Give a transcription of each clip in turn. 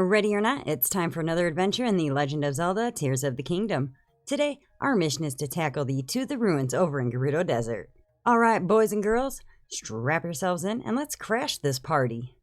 Ready or not, it's time for another adventure in the Legend of Zelda: Tears of the Kingdom. Today, our mission is to tackle the To the Ruins over in Gerudo Desert. Alright, boys and girls, strap yourselves in and let's crash this party.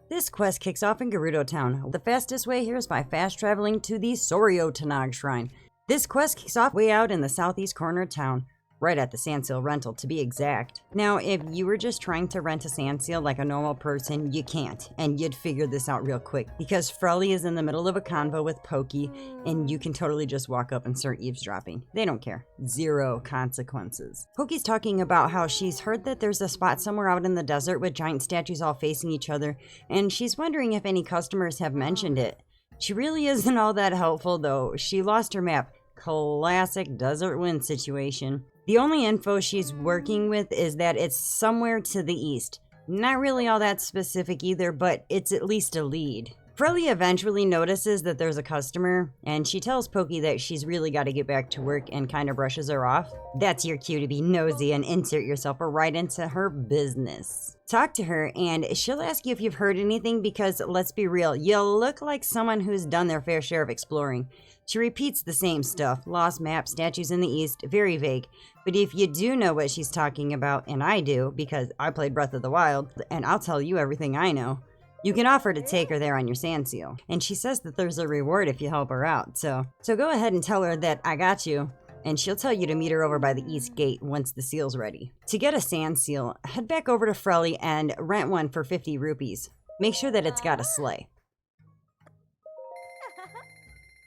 This quest kicks off in Gerudo Town. The fastest way here is by fast traveling to the Soryo Shrine. This quest kicks off way out in the southeast corner of town, right at the sandseal rental to be exact. Now, if you were just trying to rent a sandseal like a normal person, you can't, and you'd figure this out real quick, because Frelly is in the middle of a convo with Pokey, and you can totally just walk up and start eavesdropping. They don't care. Zero consequences. Pokey's talking about how she's heard that there's a spot somewhere out in the desert with giant statues all facing each other, and she's wondering if any customers have mentioned it. She really isn't all that helpful though. She lost her map. Classic desert wind situation. The only info she's working with is that it's somewhere to the east. Not really all that specific either, but it's at least a lead. Frelly eventually notices that there's a customer, and she tells Pokey that she's really got to get back to work and kind of brushes her off. That's your cue to be nosy and insert yourself right into her business. Talk to her, and she'll ask you if you've heard anything because, let's be real, you look like someone who's done their fair share of exploring. She repeats the same stuff, lost map, statues in the east, very vague. But if you do know what she's talking about, and I do, because I played Breath of the Wild, and I'll tell you everything I know, you can offer to take her there on your sandseal. And she says that there's a reward if you help her out, so go ahead and tell her that I got you, and she'll tell you to meet her over by the east gate once the seal's ready. To get a sandseal, head back over to Frelly and rent one for 50 rupees. Make sure that it's got a sleigh.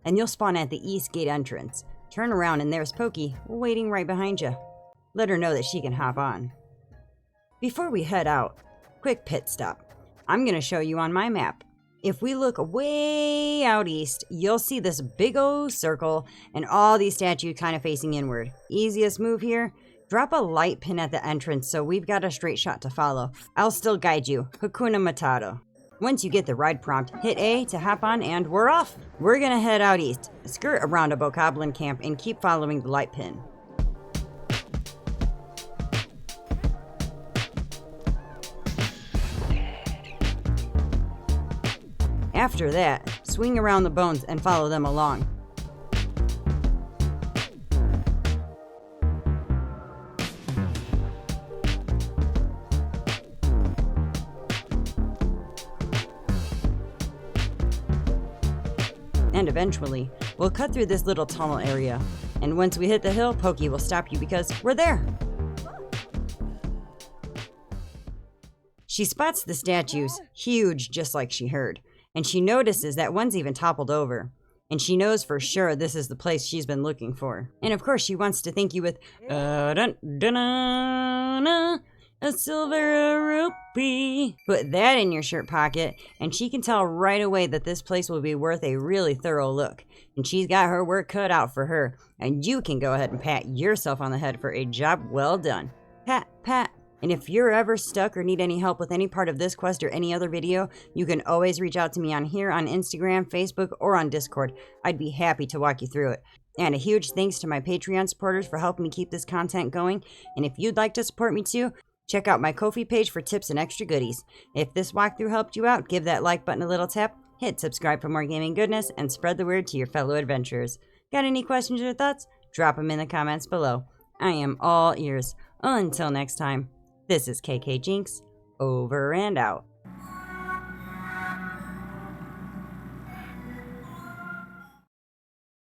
And you'll spawn at the east gate entrance. Turn around and there's Pokey, waiting right behind you. Let her know that she can hop on. Before we head out, quick pit stop. I'm gonna show you on my map. If we look way out east, you'll see this big old circle and all these statues kind of facing inward. Easiest move here, drop a light pin at the entrance so we've got a straight shot to follow. I'll still guide you. Hakuna Matata. Once you get the ride prompt, hit A to hop on and we're off. We're gonna head out east, skirt around a bokoblin camp and keep following the light pin. After that, swing around the bones and follow them along. And eventually, we'll cut through this little tunnel area. And once we hit the hill, Pokey will stop you because we're there. She spots the statues, huge just like she heard. And she notices that one's even toppled over. And she knows for sure this is the place she's been looking for. And of course she wants to thank you with a silver rupee. Put that in your shirt pocket, and she can tell right away that this place will be worth a really thorough look. And she's got her work cut out for her. And you can go ahead and pat yourself on the head for a job well done. Pat, pat. And if you're ever stuck or need any help with any part of this quest or any other video, you can always reach out to me on here on Instagram, Facebook, or on Discord. I'd be happy to walk you through it. And a huge thanks to my Patreon supporters for helping me keep this content going. And if you'd like to support me too, check out my Ko-fi page for tips and extra goodies. If this walkthrough helped you out, give that like button a little tap, hit subscribe for more gaming goodness, and spread the word to your fellow adventurers. Got any questions or thoughts? Drop them in the comments below. I am all ears. Until next time. This is KKJinxx, over and out.